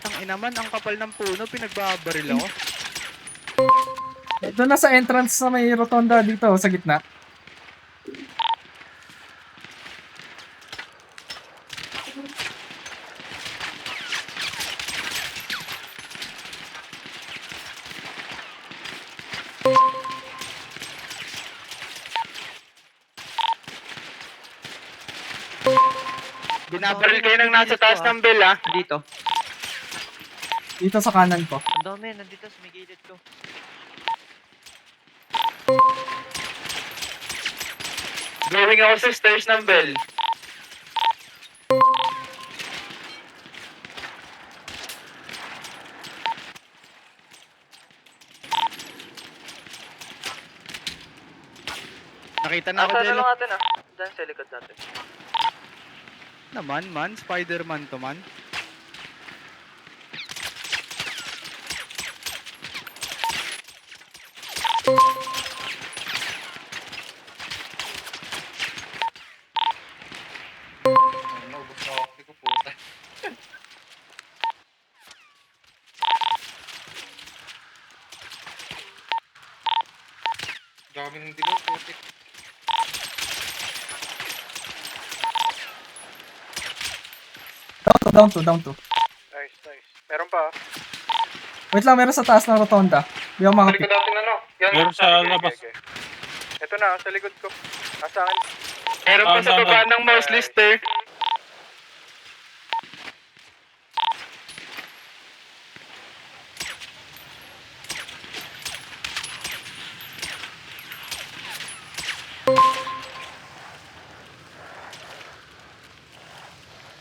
Ang inaman, ang kapal ng puno, pinagbabaril ako. Doon na sa entrance na may rotonda dito sa gitna. Binabaril kayo ng nasa taas ng bell, ha? Dito. Dito sa kanan ko. Ang dami, nandito sa may gilid ko. Going ako sa stairs ng bell. Nakita na ako, Delo. natin Diyan sa likod natin. Naman, man. Spider-Man to, man. Ano, gusto ako. Hindi ko puta. Dami ng dilaw, putik. Down to. Nice. Meron pa. Wait lang, meron sa taas ng rotonda. Di ako Sa makapit. likod natin ano? Yan. Meron sa labas. Ito na, sa likod ko. Nasa akin. Meron pa sa baba ng mouse lister.